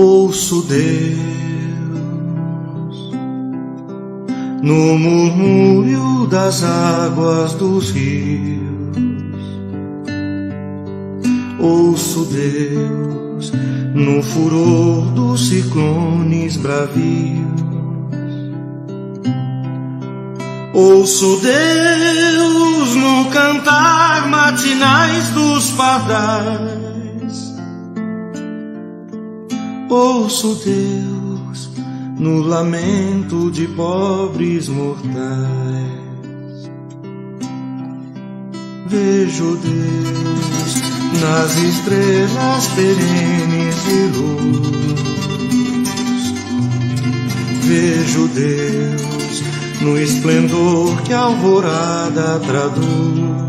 Ouço Deus no murmúrio das águas dos rios. Ouço Deus no furor dos ciclones bravios. Ouço Deus no cantar matinais dos pardais. Ouço Deus no lamento de pobres mortais. Vejo Deus nas estrelas perenes de luz. Vejo Deus no esplendor que a alvorada traduz.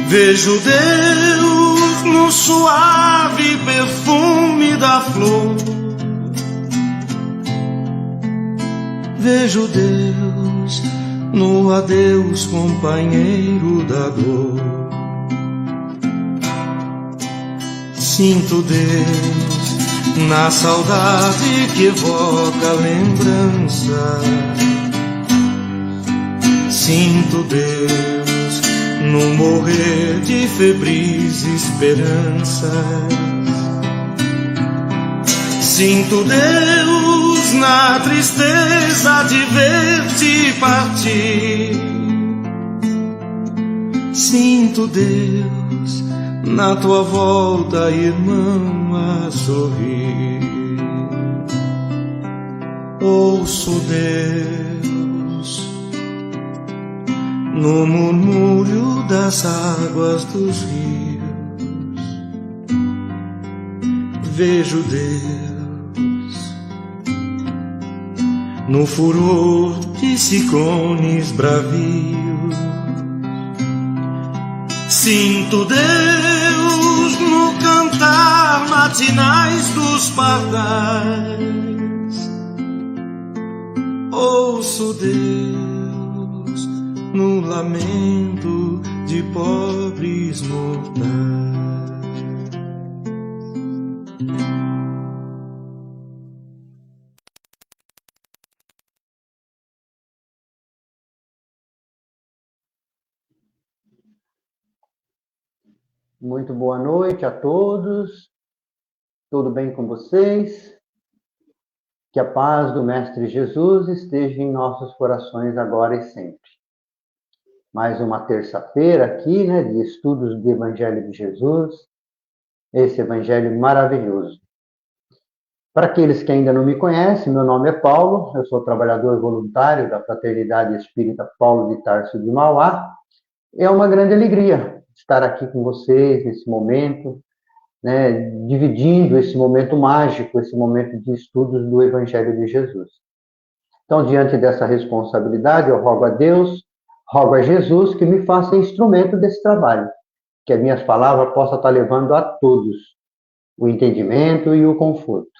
Vejo Deus no suave perfume da flor. Vejo Deus no adeus, companheiro da dor. Sinto Deus na saudade que evoca a lembrança. Sinto Deus no morrer de febris esperanças. Sinto Deus na tristeza de ver-te partir. Sinto Deus na tua volta, irmão, a sorrir. Ouço Deus no murmúrio das águas dos rios. Vejo Deus no furor de ciclones bravios. Sinto Deus no cantar matinais dos pardais. Ouço Deus no lamento de pobres mortais. Muito boa noite a todos, tudo bem com vocês? Que a paz do Mestre Jesus esteja em nossos corações agora e sempre. Mais uma terça-feira aqui, de estudos do Evangelho de Jesus, esse Evangelho maravilhoso. Para aqueles que ainda não me conhecem, meu nome é Paulo, eu sou trabalhador voluntário da Fraternidade Espírita Paulo de Tarso de Mauá. É uma grande alegria estar aqui com vocês nesse momento, dividindo esse momento mágico, esse momento de estudos do Evangelho de Jesus. Então, diante dessa responsabilidade, eu rogo a Deus, rogo a Jesus que me faça instrumento desse trabalho, que as minhas palavras possam estar levando a todos o entendimento e o conforto.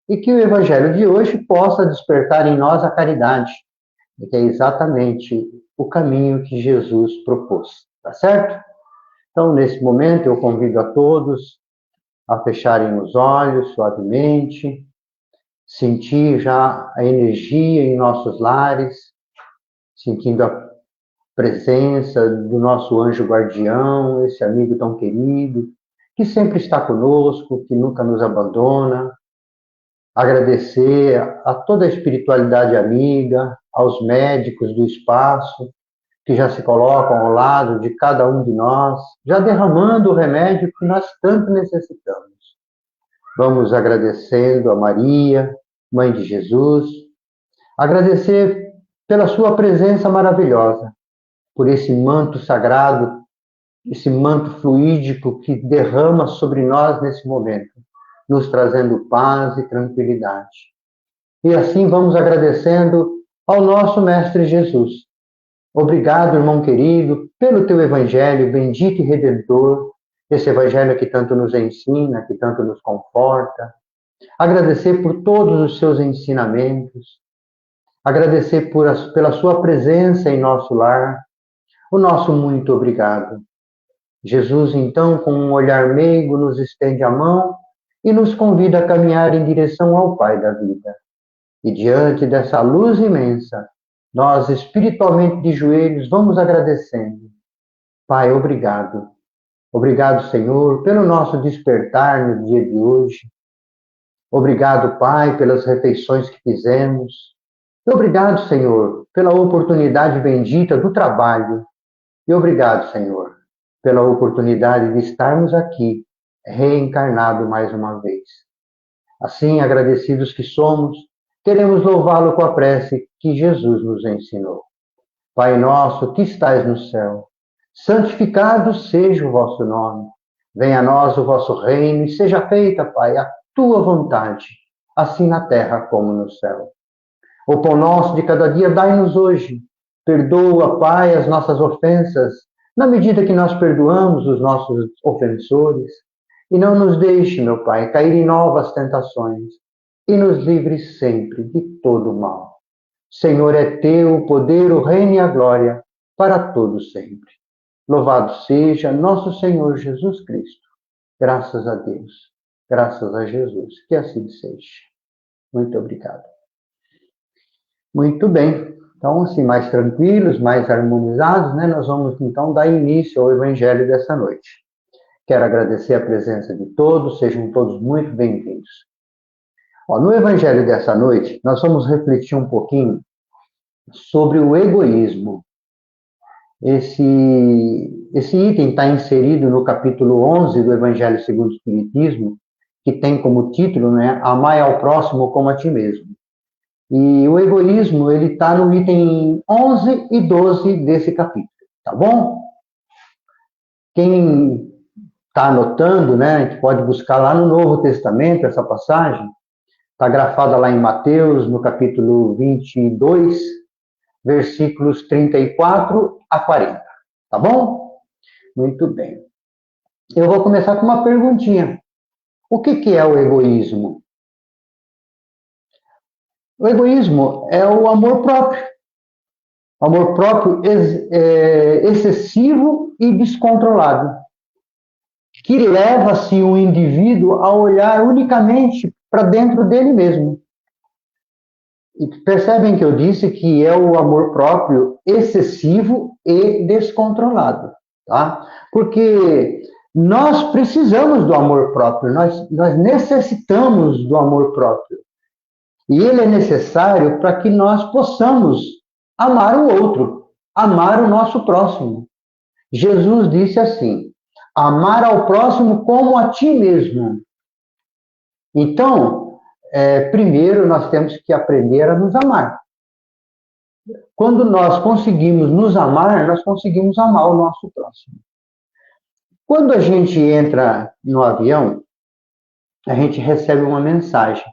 E que o Evangelho de hoje possa despertar em nós a caridade, que é exatamente o caminho que Jesus propôs, tá certo? Então, nesse momento, eu convido a todos a fecharem os olhos suavemente, sentir já a energia em nossos lares, sentindo a presença do nosso anjo guardião, esse amigo tão querido, que sempre está conosco, que nunca nos abandona. Agradecer a toda a espiritualidade amiga, aos médicos do espaço, que já se colocam ao lado de cada um de nós, já derramando o remédio que nós tanto necessitamos. Vamos agradecendo a Maria, Mãe de Jesus, agradecer pela sua presença maravilhosa, por esse manto sagrado, esse manto fluídico que derrama sobre nós nesse momento, nos trazendo paz e tranquilidade. E assim vamos agradecendo ao nosso Mestre Jesus. Obrigado, irmão querido, pelo teu Evangelho bendito e redentor, esse Evangelho que tanto nos ensina, que tanto nos conforta. Agradecer por todos os seus ensinamentos, agradecer pela sua presença em nosso lar. O nosso muito obrigado. Jesus, então, com um olhar meigo, nos estende a mão e nos convida a caminhar em direção ao Pai da vida. E diante dessa luz imensa, nós, espiritualmente de joelhos, vamos agradecendo. Pai, obrigado. Obrigado, Senhor, pelo nosso despertar no dia de hoje. Obrigado, Pai, pelas refeições que fizemos. E obrigado, Senhor, pela oportunidade bendita do trabalho. E obrigado, Senhor, pela oportunidade de estarmos aqui, reencarnado mais uma vez. Assim, agradecidos que somos, queremos louvá-lo com a prece que Jesus nos ensinou. Pai nosso que estais no céu, santificado seja o vosso nome. Venha a nós o vosso reino e seja feita, Pai, a tua vontade, assim na terra como no céu. O pão nosso de cada dia dai-nos hoje. Perdoa, Pai, as nossas ofensas, na medida que nós perdoamos os nossos ofensores. E não nos deixe, meu Pai, cair em novas tentações. E nos livre sempre de todo o mal. Senhor, é teu o poder, o reino e a glória, para todos sempre. Louvado seja nosso Senhor Jesus Cristo. Graças a Deus. Graças a Jesus. Que assim seja. Muito obrigado. Muito bem. Então, assim, mais tranquilos, mais harmonizados, né? Nós vamos, então, dar início ao Evangelho dessa noite. Quero agradecer a presença de todos, sejam todos muito bem-vindos. No Evangelho dessa noite, nós vamos refletir um pouquinho sobre o egoísmo. Esse item está inserido no capítulo 11 do Evangelho segundo o Espiritismo, que tem como título, né, Amai ao próximo como a ti mesmo. E o egoísmo, ele está no item 11 e 12 desse capítulo, tá bom? Quem está anotando, né, a gente pode buscar lá no Novo Testamento essa passagem, está grafada lá em Mateus, no capítulo 22, versículos 34 a 40, tá bom? Muito bem. Eu vou começar com uma perguntinha. O que é o egoísmo? O egoísmo é o amor próprio. Amor próprio excessivo e descontrolado, que leva-se o indivíduo a olhar unicamente para dentro dele mesmo. E percebem que eu disse que é o amor próprio excessivo e descontrolado, tá? Porque nós precisamos do amor próprio, nós necessitamos do amor próprio. E ele é necessário para que nós possamos amar o outro, amar o nosso próximo. Jesus disse assim: amar ao próximo como a ti mesmo. Então, primeiro nós temos que aprender a nos amar. Quando nós conseguimos nos amar, nós conseguimos amar o nosso próximo. Quando a gente entra no avião, a gente recebe uma mensagem.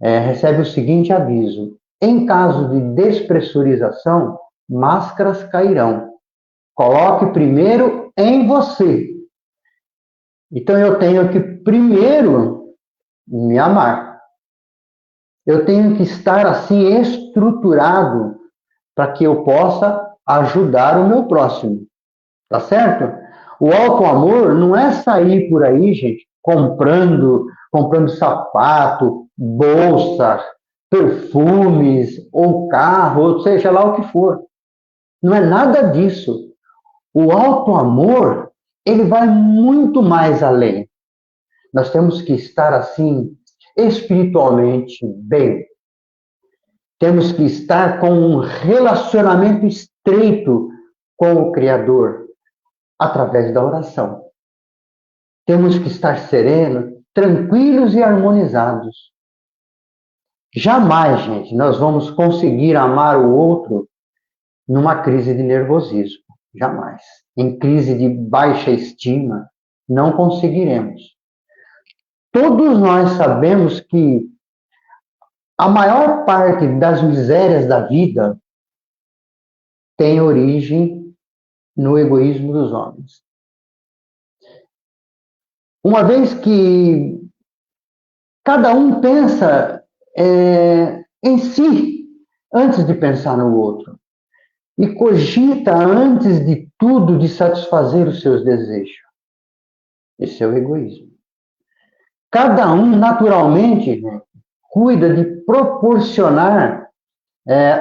Recebe o seguinte aviso: em caso de despressurização, máscaras cairão. Coloque primeiro em você. Então eu tenho que primeiro me amar. Eu tenho que estar assim estruturado para que eu possa ajudar o meu próximo. Tá certo? O auto-amor não é sair por aí, gente, comprando sapato, bolsa, perfumes, ou carro, ou seja lá o que for. Não é nada disso. O auto-amor, ele vai muito mais além. Nós temos que estar assim, espiritualmente bem. Temos que estar com um relacionamento estreito com o Criador, através da oração. Temos que estar serenos, tranquilos e harmonizados. Jamais, gente, nós vamos conseguir amar o outro numa crise de nervosismo. Jamais. Em crise de baixa estima, não conseguiremos. Todos nós sabemos que a maior parte das misérias da vida tem origem no egoísmo dos homens. Uma vez que cada um pensa em si, antes de pensar no outro, e cogita antes de tudo de satisfazer os seus desejos. Esse é o egoísmo. Cada um, naturalmente, né, cuida de proporcionar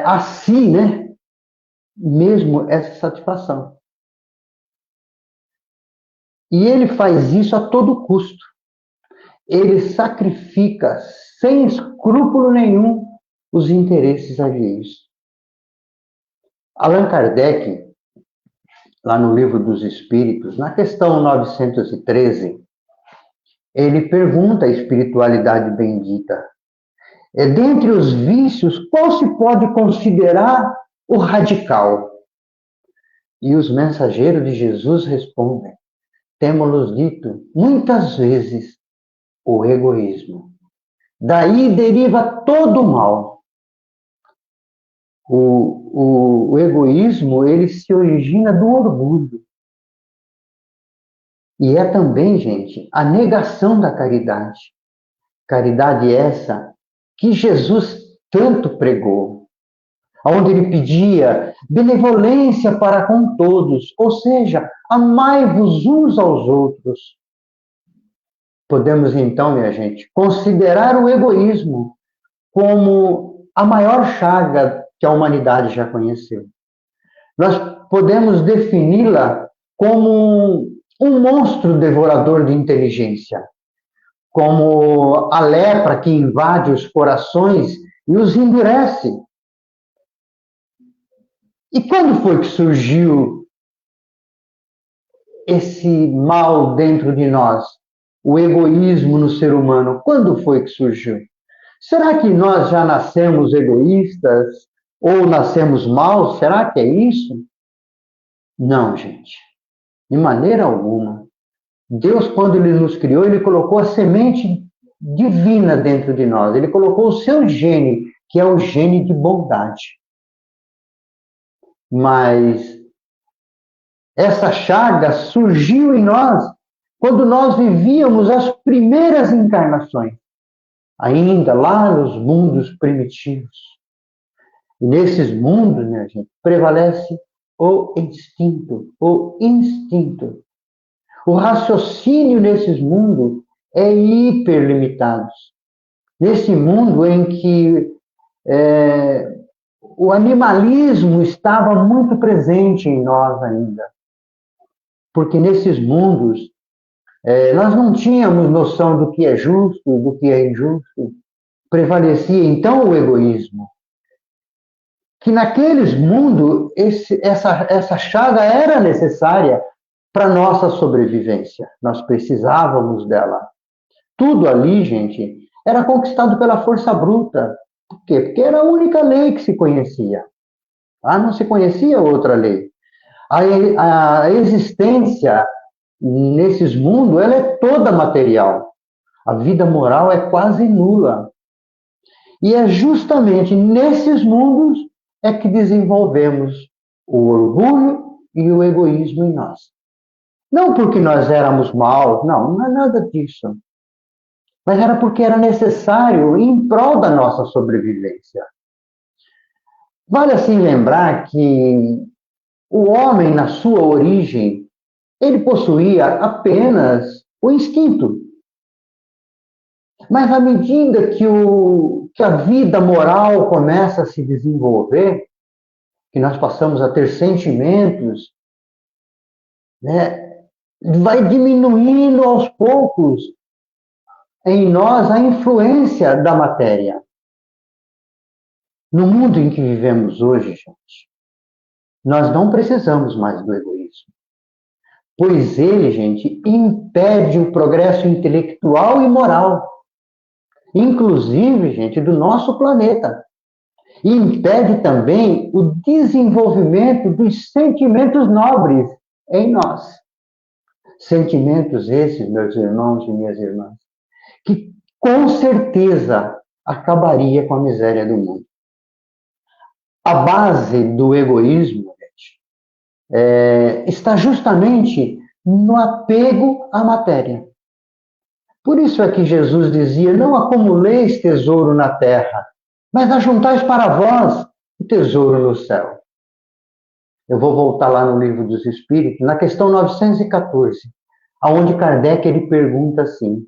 a si, né, mesmo essa satisfação. E ele faz isso a todo custo. Ele sacrifica sem escrúpulo nenhum os interesses alheios. Allan Kardec, lá no Livro dos Espíritos, na questão 913, ele pergunta à espiritualidade bendita: dentre os vícios, qual se pode considerar o radical? E os mensageiros de Jesus respondem: temos dito muitas vezes o egoísmo. Daí deriva todo o mal. O egoísmo, ele se origina do orgulho. E é também, gente, a negação da caridade. Caridade essa que Jesus tanto pregou, onde ele pedia benevolência para com todos, ou seja, amai-vos uns aos outros. Podemos então, minha gente, considerar o egoísmo como a maior chaga que a humanidade já conheceu. Nós podemos defini-la como um monstro devorador de inteligência, como a lepra que invade os corações e os endurece. E quando foi que surgiu esse mal dentro de nós? O egoísmo no ser humano, quando foi que surgiu? Será que nós já nascemos egoístas ou nascemos maus? Será que é isso? Não, gente. De maneira alguma. Deus, quando Ele nos criou, Ele colocou a semente divina dentro de nós. Ele colocou o seu gene, que é o gene de bondade. Mas essa chaga surgiu em nós quando nós vivíamos as primeiras encarnações, ainda lá nos mundos primitivos. E nesses mundos, minha gente, prevalece o instinto. O raciocínio nesses mundos é hiperlimitado. Nesse mundo em que o animalismo estava muito presente em nós ainda. Porque nesses mundos nós não tínhamos noção do que é justo, do que é injusto. Prevalecia então o egoísmo. Que naqueles mundos essa chaga era necessária para nossa sobrevivência. Nós precisávamos dela. Tudo ali, gente, era conquistado pela força bruta. Por quê? Porque era a única lei que se conhecia. Não se conhecia outra lei. A existência nesses mundos, ela é toda material. A vida moral é quase nula. E é justamente nesses mundos é que desenvolvemos o orgulho e o egoísmo em nós. Não porque nós éramos maus, não é nada disso. Mas era porque era necessário em prol da nossa sobrevivência. Vale assim lembrar que o homem, na sua origem, ele possuía apenas o instinto. Mas à medida que a vida moral começa a se desenvolver, que nós passamos a ter sentimentos, né, vai diminuindo aos poucos em nós a influência da matéria. No mundo em que vivemos hoje, gente, nós não precisamos mais do egoísmo. Pois ele, gente, impede o progresso intelectual e moral. Inclusive, gente, do nosso planeta. E impede também o desenvolvimento dos sentimentos nobres em nós. Sentimentos esses, meus irmãos e minhas irmãs, que com certeza acabaria com a miséria do mundo. A base do egoísmo, gente, está justamente no apego à matéria. Por isso é que Jesus dizia: não acumuleis tesouro na terra, mas ajuntais para vós o tesouro no céu. Eu vou voltar lá no Livro dos Espíritos, na questão 914, aonde Kardec ele pergunta assim: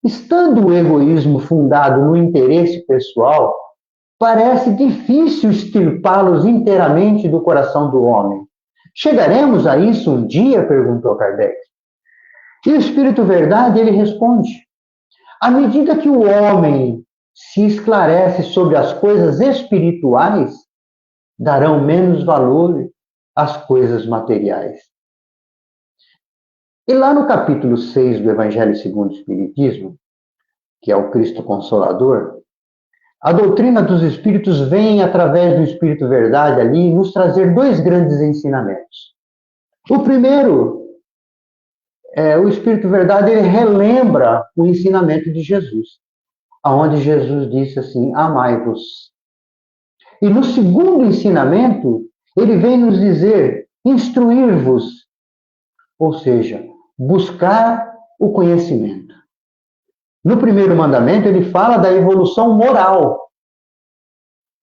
estando o egoísmo fundado no interesse pessoal, parece difícil extirpá-los inteiramente do coração do homem. Chegaremos a isso um dia? Perguntou Kardec. E o Espírito Verdade, ele responde: à medida que o homem se esclarece sobre as coisas espirituais, darão menos valor às coisas materiais. E lá no capítulo 6 do Evangelho segundo o Espiritismo, que é o Cristo Consolador, a doutrina dos Espíritos vem, através do Espírito Verdade, ali, nos trazer dois grandes ensinamentos. O primeiro, o Espírito Verdade, ele relembra o ensinamento de Jesus, aonde Jesus disse assim: amai-vos. E no segundo ensinamento, ele vem nos dizer: instruir-vos, ou seja, buscar o conhecimento. No primeiro mandamento, ele fala da evolução moral.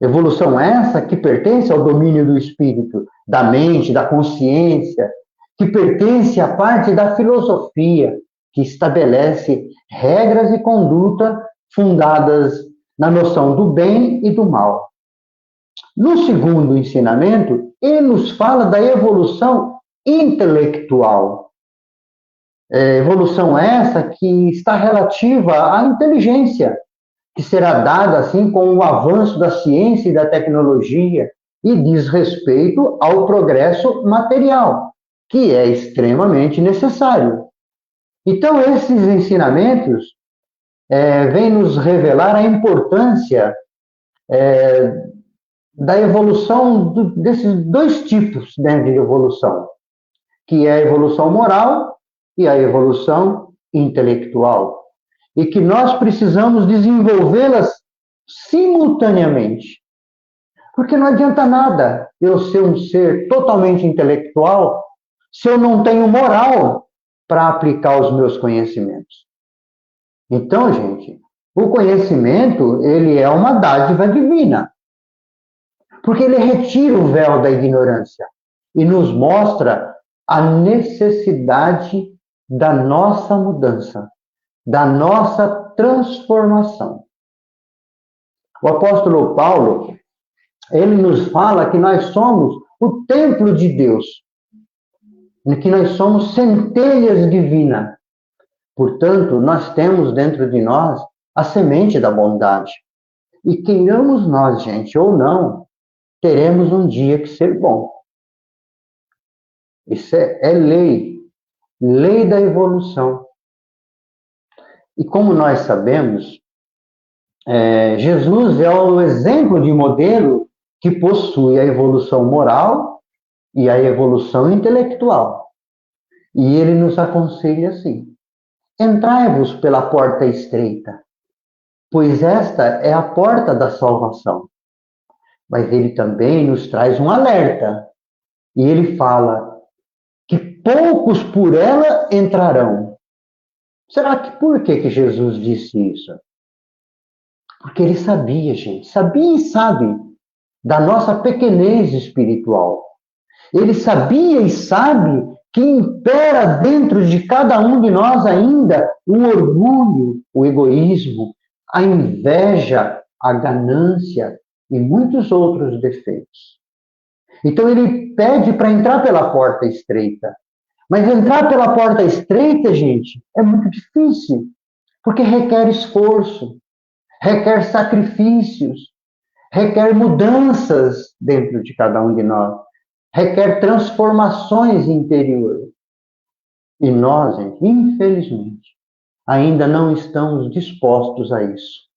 Evolução essa que pertence ao domínio do espírito, da mente, da consciência, que pertence à parte da filosofia, que estabelece regras e conduta fundadas na noção do bem e do mal. No segundo ensinamento, ele nos fala da evolução intelectual. Evolução essa que está relativa à inteligência, que será dada assim com o avanço da ciência e da tecnologia e diz respeito ao progresso material, que é extremamente necessário. Então, esses ensinamentos vêm nos revelar a importância da evolução desses dois tipos de evolução, que é a evolução moral e a evolução intelectual, e que nós precisamos desenvolvê-las simultaneamente. Porque não adianta nada eu ser um ser totalmente intelectual se eu não tenho moral para aplicar os meus conhecimentos. Então, gente, o conhecimento, ele é uma dádiva divina, porque ele retira o véu da ignorância e nos mostra a necessidade da nossa mudança, da nossa transformação. O apóstolo Paulo, ele nos fala que nós somos o templo de Deus, que nós somos centelhas divinas. Portanto, nós temos dentro de nós a semente da bondade. E queiramos nós, gente, ou não, teremos um dia que ser bom. Isso é lei, lei da evolução. E como nós sabemos, Jesus é o exemplo de modelo que possui a evolução moral e a evolução intelectual. E ele nos aconselha assim: entrai-vos pela porta estreita, pois esta é a porta da salvação. Mas ele também nos traz um alerta. E ele fala que poucos por ela entrarão. Será que por que Jesus disse isso? Porque ele sabia, gente, sabia e sabe da nossa pequenez espiritual. Ele sabia e sabe que impera dentro de cada um de nós ainda o orgulho, o egoísmo, a inveja, a ganância e muitos outros defeitos. Então ele pede para entrar pela porta estreita. Mas entrar pela porta estreita, gente, é muito difícil, porque requer esforço, requer sacrifícios, requer mudanças dentro de cada um de nós, requer transformações interiores. E nós, gente, infelizmente, ainda não estamos dispostos a isso.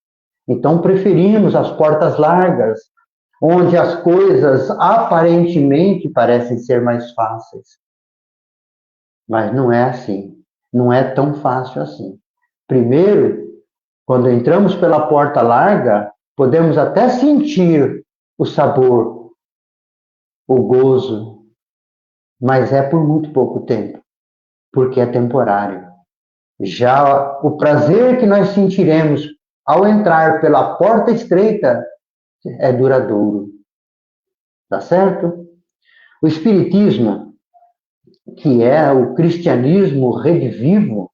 Então preferimos as portas largas, onde as coisas aparentemente parecem ser mais fáceis. Mas não é assim, não é tão fácil assim. Primeiro, quando entramos pela porta larga, podemos até sentir o sabor, o gozo, mas é por muito pouco tempo, porque é temporário. Já o prazer que nós sentiremos ao entrar pela porta estreita é duradouro. Tá certo? O Espiritismo, que é o cristianismo redivivo,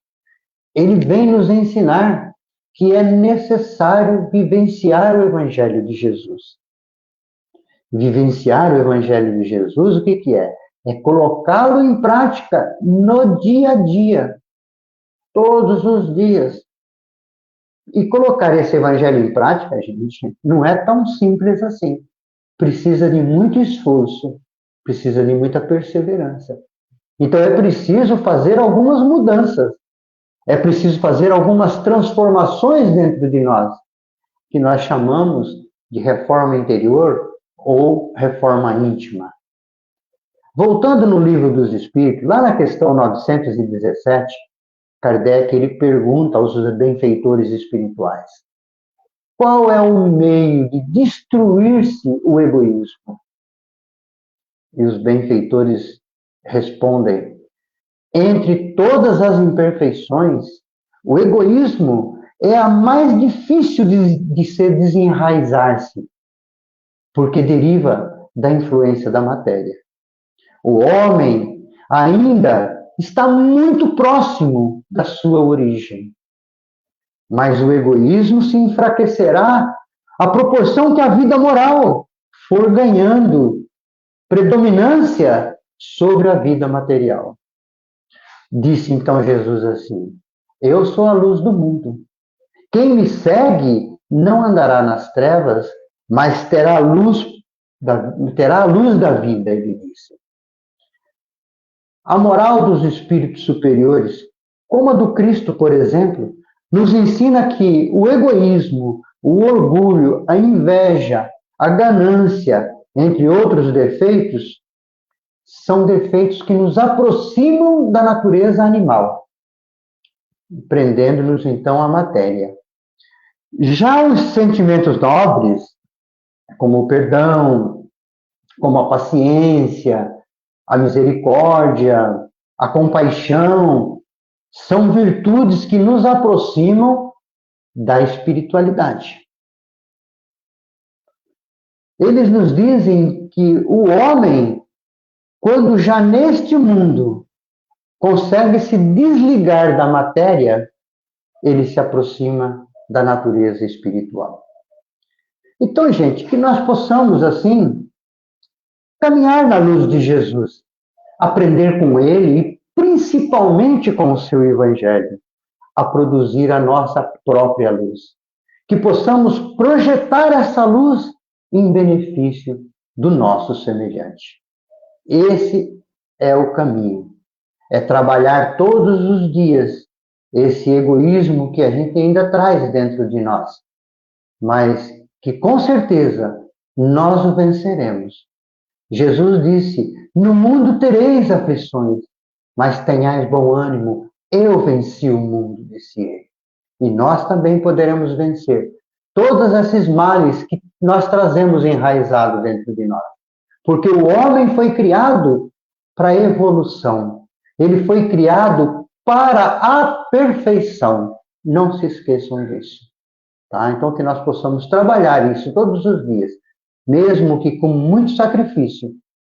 ele vem nos ensinar que é necessário vivenciar o Evangelho de Jesus. Vivenciar o Evangelho de Jesus, o que é? É colocá-lo em prática no dia a dia, todos os dias. E colocar esse Evangelho em prática, gente, não é tão simples assim. Precisa de muito esforço, precisa de muita perseverança. Então é preciso fazer algumas mudanças, é preciso fazer algumas transformações dentro de nós, que nós chamamos de reforma interior ou reforma íntima. Voltando no Livro dos Espíritos, lá na questão 917, Kardec ele pergunta aos benfeitores espirituais: qual é o meio de destruir-se o egoísmo? E os benfeitores respondem: entre todas as imperfeições, o egoísmo é a mais difícil de se desenraizar-se, porque deriva da influência da matéria. O homem ainda está muito próximo da sua origem, mas o egoísmo se enfraquecerá à proporção que a vida moral for ganhando predominância sobre a vida material. Disse então Jesus assim: eu sou a luz do mundo. Quem me segue não andará nas trevas, mas terá a luz da vida, ele disse. A moral dos espíritos superiores, como a do Cristo, por exemplo, nos ensina que o egoísmo, o orgulho, a inveja, a ganância, entre outros defeitos, são defeitos que nos aproximam da natureza animal, prendendo-nos então à matéria. Já os sentimentos nobres, como o perdão, como a paciência, a misericórdia, a compaixão, são virtudes que nos aproximam da espiritualidade. Eles nos dizem que o homem, quando já neste mundo consegue se desligar da matéria, ele se aproxima da natureza espiritual. Então, gente, que nós possamos, assim, caminhar na luz de Jesus, aprender com ele e principalmente com o seu Evangelho, a produzir a nossa própria luz. Que possamos projetar essa luz em benefício do nosso semelhante. Esse é o caminho. É trabalhar todos os dias esse egoísmo que a gente ainda traz dentro de nós, mas que com certeza nós o venceremos. Jesus disse: no mundo tereis aflições, mas tenhais bom ânimo, eu venci o mundo, disse ele. E nós também poderemos vencer todos esses males que nós trazemos enraizados dentro de nós. Porque o homem foi criado para a evolução. Ele foi criado para a perfeição. Não se esqueçam disso. Tá? Então, que nós possamos trabalhar isso todos os dias, mesmo que com muito sacrifício,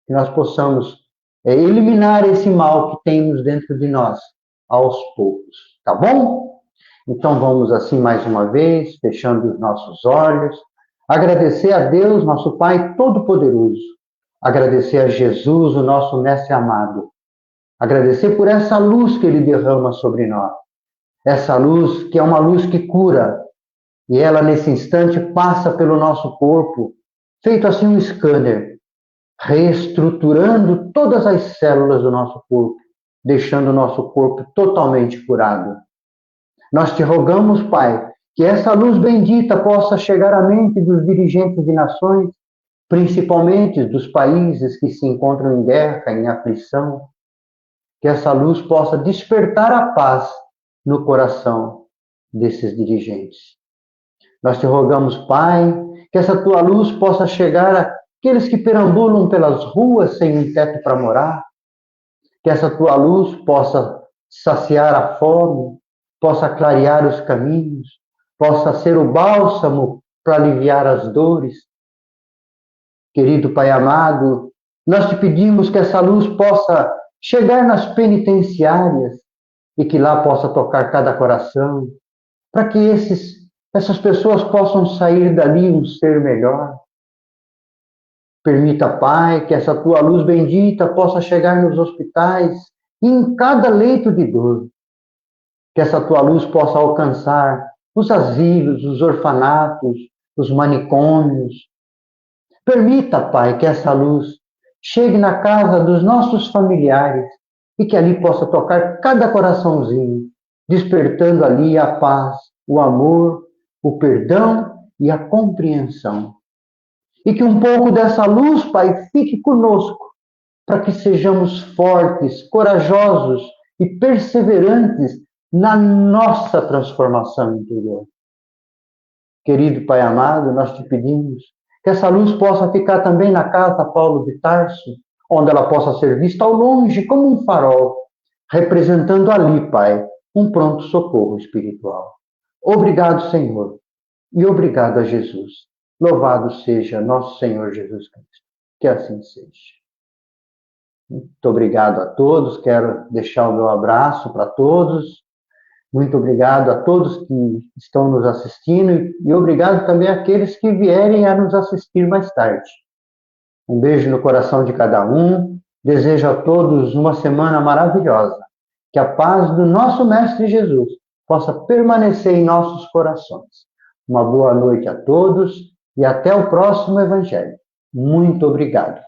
que nós possamos eliminar esse mal que temos dentro de nós, aos poucos. Tá bom? Então, vamos assim mais uma vez, fechando os nossos olhos, agradecer a Deus, nosso Pai Todo-Poderoso, agradecer a Jesus, o nosso Mestre amado, agradecer por essa luz que Ele derrama sobre nós, essa luz que é uma luz que cura, e ela nesse instante passa pelo nosso corpo, feito assim um scanner, reestruturando todas as células do nosso corpo, deixando o nosso corpo totalmente curado. Nós te rogamos, Pai, que essa luz bendita possa chegar à mente dos dirigentes de nações, principalmente dos países que se encontram em guerra, em aflição, que essa luz possa despertar a paz no coração desses dirigentes. Nós te rogamos, Pai, que essa tua luz possa chegar àqueles que perambulam pelas ruas sem um teto para morar, que essa tua luz possa saciar a fome, possa clarear os caminhos, possa ser o bálsamo para aliviar as dores. Querido Pai amado, Nós te pedimos que essa luz possa chegar nas penitenciárias e que lá possa tocar cada coração, para que essas pessoas possam sair dali um ser melhor. Permita, Pai, que essa tua luz bendita possa chegar nos hospitais e em cada leito de dor. Que essa tua luz possa alcançar os asilos, os orfanatos, os manicômios. Permita, Pai, que essa luz chegue na casa dos nossos familiares e que ali possa tocar cada coraçãozinho, despertando ali a paz, o amor, o perdão e a compreensão. E que um pouco dessa luz, Pai, fique conosco, para que sejamos fortes, corajosos e perseverantes na nossa transformação interior. Querido Pai amado, nós te pedimos que essa luz possa ficar também na casa Paulo de Tarso, onde ela possa ser vista ao longe como um farol, representando ali, Pai, um pronto socorro espiritual. Obrigado, Senhor, e obrigado a Jesus. Louvado seja nosso Senhor Jesus Cristo. Que assim seja. Muito obrigado a todos. Quero deixar o meu abraço para todos. Muito obrigado a todos que estão nos assistindo e obrigado também àqueles que vierem a nos assistir mais tarde. Um beijo no coração de cada um. Desejo a todos uma semana maravilhosa. Que a paz do nosso Mestre Jesus possa permanecer em nossos corações. Uma boa noite a todos e até o próximo Evangelho. Muito obrigado.